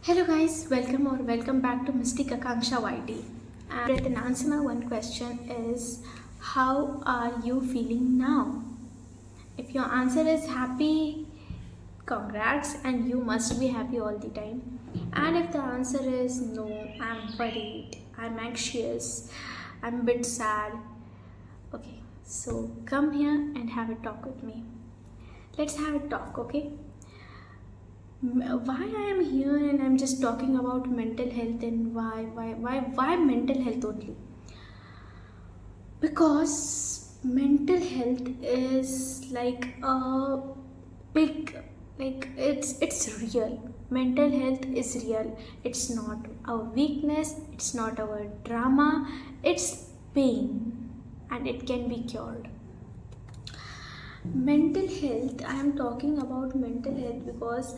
Hello guys, welcome back to Mystic Akanksha YT. And the answer my one question is, how are you feeling now? If your answer is happy, congrats, and you must be happy all the time. And if the answer is no, I'm worried, I'm anxious, I'm a bit sad. Okay, so come here and have a talk with me. Let's have a talk, okay? Why I am here and I'm just talking about mental health and why mental health only? Because mental health is like a big, like it's real. Mental health is real. It's not our weakness, it's not our drama, it's pain, and it can be cured. Mental health, I am talking about mental health because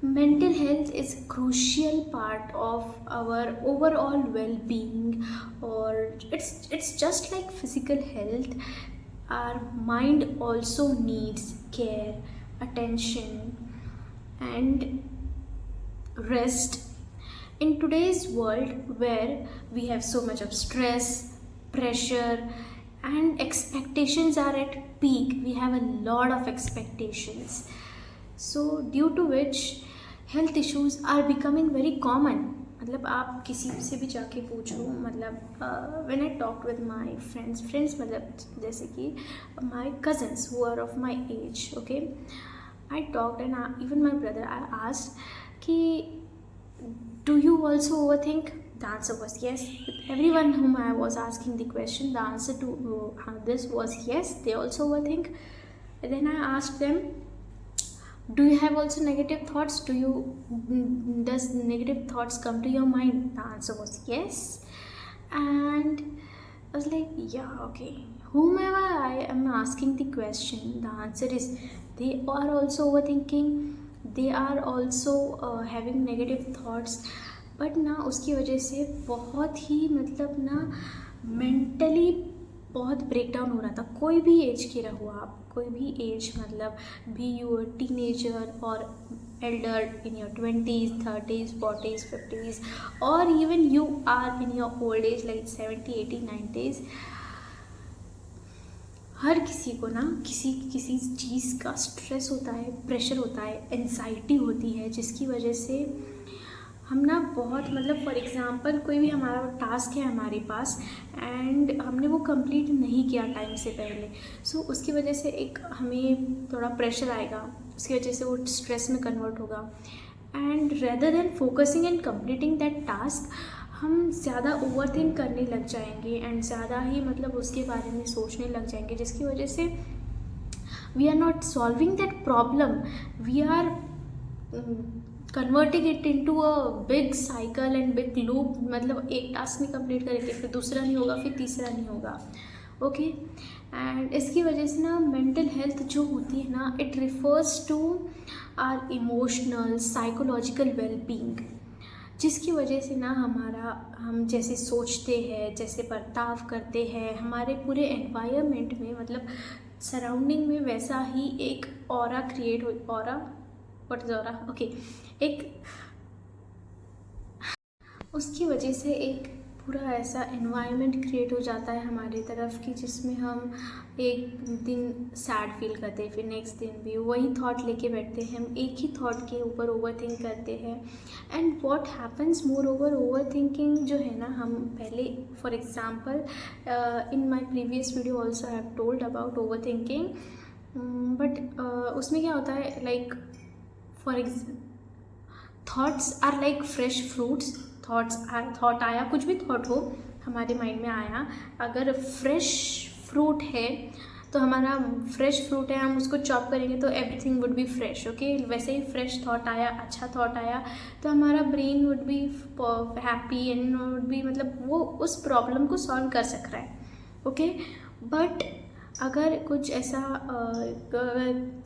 mental health is a crucial part of our overall well-being, or it's just like physical health. Our mind also needs care, attention, and rest. In today's world where we have so much of stress, pressure, and expectations are at peak, we have a lot of expectations, so due to which health issues are becoming very common. मतलब आप किसी से भी जाके पूछो, मतलब when I talk with my friends मतलब जैसे कि my cousins who are of my age, okay, I talked and even my brother I asked कि do you also overthink? The answer was yes. With everyone whom I was asking the question, the answer to this was yes, they also overthink. And then I asked them, do you have also negative thoughts? Does negative thoughts come to your mind? The answer was yes. And I was like, yeah, okay. Whomever I am asking the question, the answer is they are also overthinking, they are also having negative thoughts. But ना उसकी वजह से बहुत ही मतलब ना mentally बहुत break down हो रहा था. कोई भी एज के रहो आप, कोई भी एज, मतलब बी यू टीनेजर और elder in your 20s, 30s, 40s, 50s, or even you are in your old age like 70, 80, 90s. हर किसी को ना किसी किसी चीज़ का स्ट्रेस होता है, प्रेशर होता है, एंजाइटी होती है, जिसकी वजह से हम ना बहुत, मतलब फॉर एग्ज़ाम्पल कोई भी हमारा टास्क है हमारे पास एंड हमने वो कंप्लीट नहीं किया टाइम से पहले, सो उसकी वजह से एक हमें थोड़ा प्रेशर आएगा, उसकी वजह से वो स्ट्रेस में कन्वर्ट होगा. And rather than focusing and completing that task, हम ज़्यादा ओवर थिंक करने लग जाएंगे एंड ज़्यादा ही मतलब उसके बारे में सोचने लग जाएंगे, जिसकी वजह से we are not solving that problem, we are converting it into a big cycle and big loop. मतलब एक टास्क नहीं कंप्लीट करेंगे, फिर दूसरा नहीं होगा, फिर तीसरा नहीं होगा, ओके. एंड इसकी वजह से ना मेंटल हेल्थ जो होती है ना, it refers to our emotional psychological wellbeing, जिसकी वजह से ना हम जैसे सोचते हैं, जैसे बर्ताव करते हैं, हमारे पूरे एनवायरनमेंट में, मतलब सराउंडिंग में वैसा ही एक ऑरा क्रिएट हो, aura, what is aura, okay, एक उसकी वजह से एक पूरा ऐसा एनवायरनमेंट क्रिएट हो जाता है हमारी तरफ कि जिसमें हम एक दिन सैड फील करते हैं, फिर नेक्स्ट दिन भी वही थॉट लेके बैठते हैं, हम एक ही थॉट के ऊपर ओवर थिंक करते हैं. And what happens more over thinking जो है ना, हम पहले for example in my previous video also have told about over thinking, but उसमें क्या होता है, like for thoughts are like fresh fruits. Thought आया, कुछ भी थॉट हो हमारे माइंड में आया, अगर फ्रेश फ्रूट है तो हमारा फ्रेश फ्रूट है, हम उसको चॉप करेंगे तो everything would be fresh, okay. वैसे ही फ्रेश थॉट आया, अच्छा थॉट आया, तो हमारा brain would be happy and would be, मतलब वो उस प्रॉब्लम को सॉल्व कर सक रहा है, ओके. बट अगर कुछ ऐसा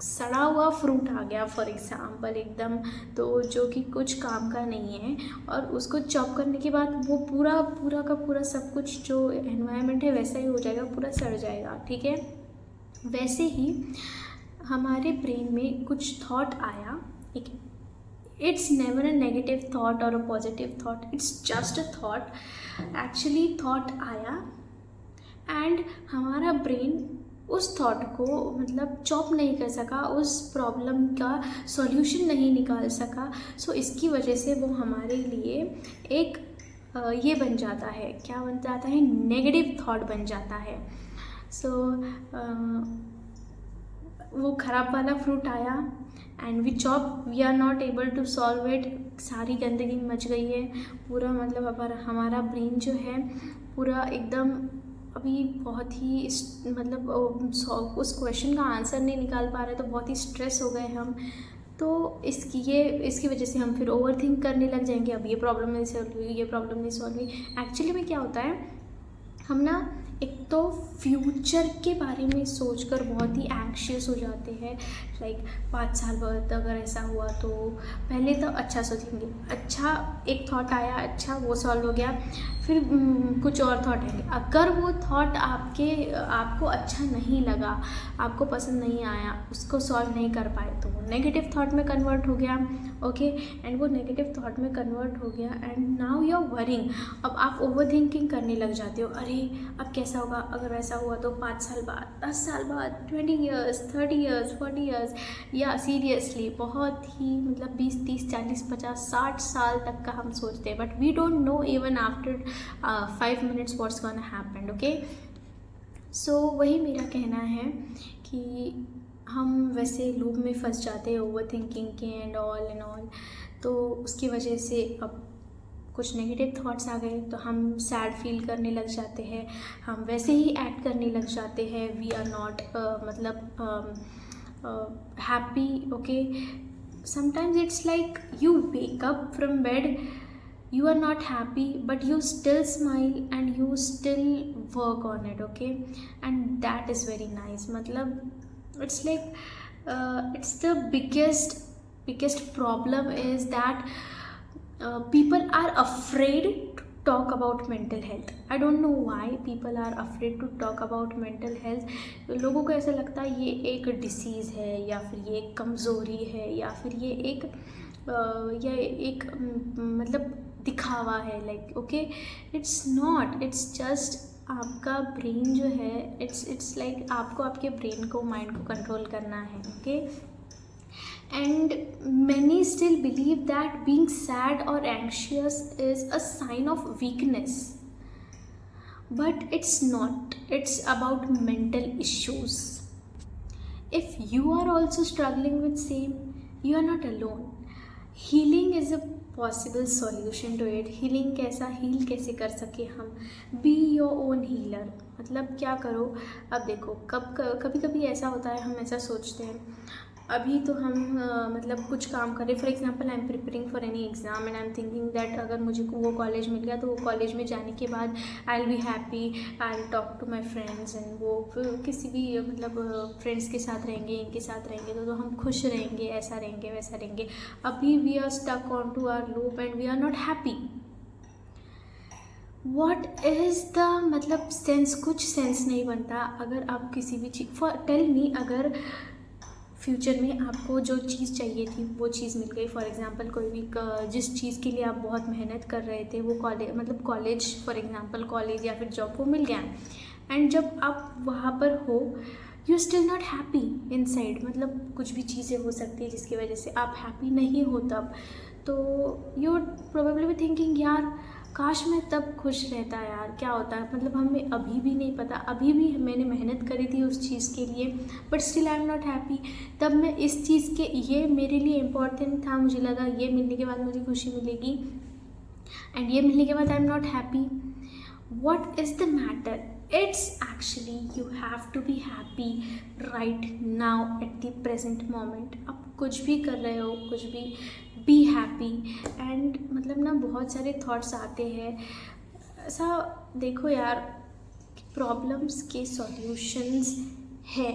सड़ा हुआ फ्रूट आ गया फॉर एग्ज़ाम्पल एकदम, तो जो कि कुछ काम का नहीं है, और उसको चॉप करने के बाद वो पूरा पूरा का पूरा सब कुछ जो एनवायरनमेंट है वैसा ही हो जाएगा, पूरा सड़ जाएगा, ठीक है. वैसे ही हमारे ब्रेन में कुछ थॉट आया, एक it's never a negative thought or a positive thought, it's just a thought. Actually thought आया एंड हमारा ब्रेन उस थॉट को मतलब चॉप नहीं कर सका, उस प्रॉब्लम का सॉल्यूशन नहीं निकाल सका। सो इसकी वजह से वो हमारे लिए एक ये बन जाता है, क्या बन जाता है, नेगेटिव थॉट बन जाता है। सो वो ख़राब वाला फ्रूट आया and we chop, we are not able to solve it, सारी गंदगी मच गई है पूरा, मतलब अब हमारा ब्रेन जो है पूरा एकदम अभी बहुत ही मतलब उस क्वेश्चन का आंसर नहीं निकाल पा रहे, तो बहुत ही स्ट्रेस हो गए हम। तो इसकी वजह से हम फिर ओवर थिंक करने लग जाएंगे, अब ये प्रॉब्लम नहीं सॉल्व हुई, ये प्रॉब्लम नहीं सॉल्व हुई। एक्चुअली में क्या होता है, हम ना एक तो फ्यूचर के बारे में सोचकर बहुत ही एंग्शियस हो जाते हैं, लाइक 5 साल बाद अगर ऐसा हुआ तो पहले तो अच्छा सोचेंगे, अच्छा एक थॉट आया, अच्छा वो सॉल्व हो गया, फिर कुछ और थॉट आएंगे। अगर वो थॉट आपको अच्छा नहीं लगा, आपको पसंद नहीं आया, उसको सॉल्व नहीं कर पाए, तो वो नेगेटिव थॉट में कन्वर्ट हो गया। ओके, एंड वो नेगेटिव थॉट में कन्वर्ट हो गया and now you are worrying. अब आप ओवर थिंकिंग करने लग जाते हो, अरे अब कैसा होगा, अगर वैसा हुआ तो 5 साल बाद, 10 साल बाद, 20 ईयर्स, 30 ईयर्स, 40 ईयर्स, या सीरियसली बहुत ही मतलब 20, 30, 40, 50, 60 साल तक का हम सोचते हैं, but we don't know even after 5 minutes what's gonna happen. Okay, so वही मेरा कहना है कि हम वैसे लूप में फंस जाते हैं ओवर थिंकिंग के एंड ऑल, तो उसकी वजह से अब कुछ नेगेटिव थॉट्स आ गए तो हम सैड फील करने लग जाते हैं, हम वैसे ही एक्ट करने लग जाते हैं, वी आर नॉट मतलब happy. Okay, sometimes it's like you wake up from bed, you are not happy but you still smile and you still work on it, okay, and that is very nice। मतलब it's like it's the biggest problem is that people are afraid to talk about mental health। I don't know why people are afraid to talk about mental health। लोगों को ऐसा लगता है ये एक disease है, या फिर ये एक कमज़ोरी है, या फिर ये एक मतलब दिखावा है, like okay, it's not, it's just आपका ब्रेन जो है, इट्स लाइक आपको आपके ब्रेन को, माइंड को कंट्रोल करना है। Okay, and many still believe that being sad or anxious is a sign of weakness, but it's not, it's about mental issues. If you are also struggling with same, you are not alone. Healing is a possible solution to it. Healing कैसा, heal कैसे कर सके हम, be your own healer. मतलब क्या करो, अब देखो कभी कभी ऐसा होता है, हम ऐसा सोचते हैं अभी तो हम मतलब कुछ काम करें, for example I am preparing for any exam and I am thinking that अगर मुझे वो कॉलेज मिल गया तो वो कॉलेज में जाने के बाद I will be happy, I will talk to my friends and वो किसी भी मतलब फ्रेंड्स के साथ रहेंगे, इनके साथ रहेंगे तो हम खुश रहेंगे, ऐसा रहेंगे, वैसा रहेंगे। अभी we are stuck on to our loop and we are not happy. What is the मतलब सेंस, कुछ सेंस नहीं बनता अगर आप किसी भी चीज़, फॉर टेल मी, अगर फ्यूचर में आपको जो चीज़ चाहिए थी वो चीज़ मिल गई, फॉर एग्जांपल कोई भी जिस चीज़ के लिए आप बहुत मेहनत कर रहे थे वो कॉलेज फॉर एग्जांपल कॉलेज या फिर जॉब वो मिल गया, एंड जब आप वहाँ पर हो you still not happy inside. मतलब कुछ भी चीज़ें हो सकती है जिसकी वजह से आप हैप्पी नहीं हो तब, तो यू प्रोबेबली भी थिंकिंग यार काश मैं तब खुश रहता यार, क्या होता है, मतलब हमें अभी भी नहीं पता, अभी भी मैंने मेहनत करी थी उस चीज़ के लिए but still I am not happy. तब मैं इस चीज़ के, ये मेरे लिए इम्पॉर्टेंट था, मुझे लगा ये मिलने के बाद मुझे खुशी मिलेगी, एंड ये मिलने के बाद I am not happy. What is the matter, it's actually you have to be happy right now at the present moment। आप कुछ भी कर रहे हो, कुछ भी be happy। एंड मतलब ना बहुत सारे थॉट्स आते हैं, ऐसा देखो यार प्रॉब्लम्स के सॉल्यूशंस है,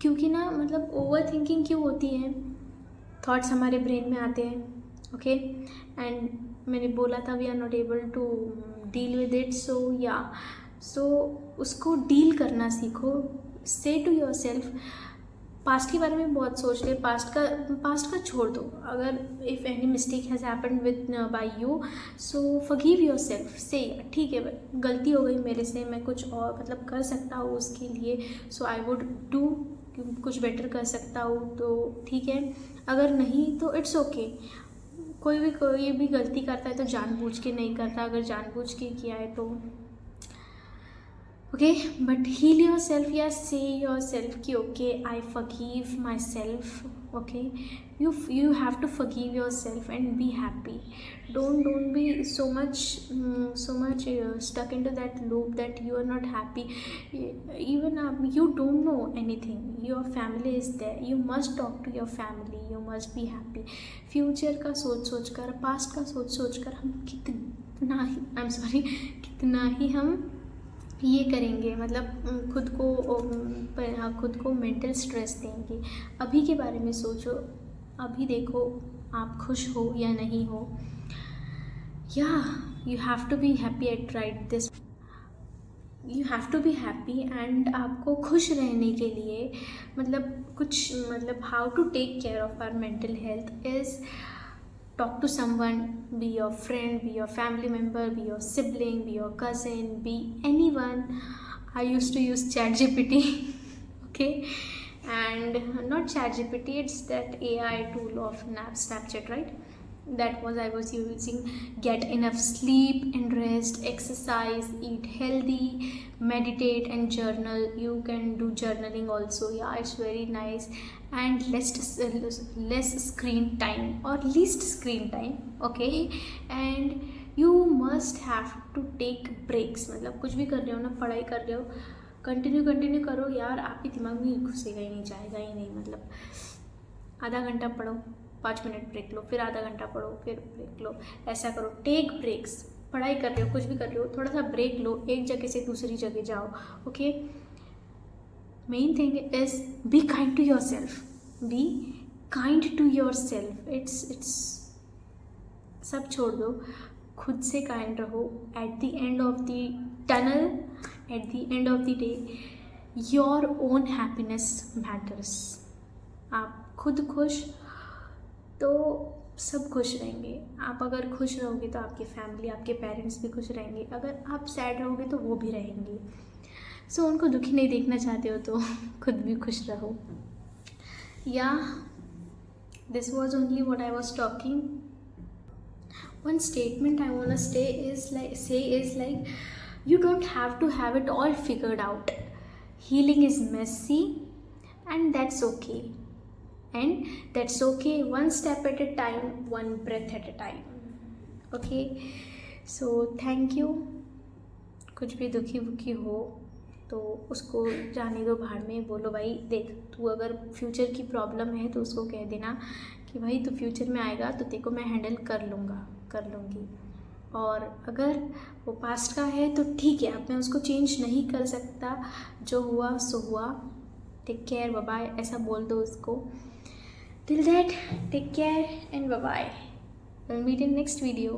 क्योंकि ना मतलब ओवर थिंकिंग क्यों होती है, थॉट्स हमारे ब्रेन में आते हैं, ओके, एंड मैंने बोला था we are not able to deal with it, so उसको डील करना सीखो। से टू योर सेल्फ पास्ट के बारे में बहुत सोच ले, पास्ट का छोड़ दो। अगर if any mistake has happened with by you, so forgive yourself, से ठीक है गलती हो गई मेरे से, मैं कुछ और मतलब कर सकता हूँ उसके लिए, सो आई वुड डू, कुछ बेटर कर सकता हूँ तो ठीक है, अगर नहीं तो इट्स ओके। कोई भी गलती करता है तो जानबूझ के नहीं करता, अगर जानबूझ के किया है तो okay, but heal yourself या से योर सेल्फ कि okay I forgive myself, okay, you have to forgive yourself and be happy. Don't be so much stuck into that loop that you are not happy. Even you don't know anything, your family is there, you must talk to your family, you must be happy. Future का सोच कर, past का सोच कर हम कितना ही हम ये करेंगे, मतलब खुद को मेंटल स्ट्रेस देंगे। अभी के बारे में सोचो, अभी देखो आप खुश हो या नहीं हो। Yeah you have to be happy at right this, you have to be happy. And आपको खुश रहने के लिए मतलब how to take care of our mental health is talk to someone, be your friend, be your family member, be your sibling, be your cousin, be anyone. I used to use ChatGPT okay, and not ChatGPT, it's that AI tool of Snapchat, right? That was I was using. Get enough sleep and rest, exercise, eat healthy, meditate and journal. You can do journaling also, yeah, it's very nice. And less screen time or least screen time, okay. And you must have to take breaks, मतलब कुछ भी कर रहे हो ना, पढ़ाई कर रहे हो, कंटिन्यू करो यार, आपके दिमाग में घुसेगा ही नहीं, जाएगा ही नहीं। मतलब आधा घंटा पढ़ो, 5 मिनट ब्रेक लो, फिर आधा घंटा पढ़ो, फिर ब्रेक लो, ऐसा करो। टेक ब्रेक्स, पढ़ाई कर रहे हो, कुछ भी कर रहे हो, थोड़ा सा ब्रेक लो, एक जगह से दूसरी जगह जाओ, okay. Main thing is be kind to yourself, be kind to yourself. It's सब छोड़ दो, खुद से काइंड रहो। At the end of the tunnel, at the end of the day, your own happiness matters. आप खुद खुश तो सब खुश रहेंगे। आप अगर खुश रहोगे तो आपकी फैमिली, आपके पेरेंट्स भी खुश रहेंगे। अगर आप सैड रहोगे तो वो भी रहेंगे। सो उनको दुखी नहीं देखना चाहते हो तो खुद भी खुश रहो। Yeah this was only what I was talking. One statement I want to say is like you don't have to have it all figured out. Healing is messy and that's okay. And that's okay, one step at a time, one breath at a time, okay. So thank you। कुछ भी दुखी हो तो उसको जाने दो बाहर में, बोलो भाई देख, तू अगर फ्यूचर की प्रॉब्लम है तो उसको कह देना कि भाई तू फ्यूचर में आएगा तो तेरे को मैं हैंडल कर लूँगी। और अगर वो पास्ट का है तो ठीक है, अब मैं उसको चेंज नहीं कर सकता, जो हुआ सो हुआ, टेक केयर, बाय बाय, ऐसा बोल दो उसको। Till that, take care and bye bye. We'll meet in next video.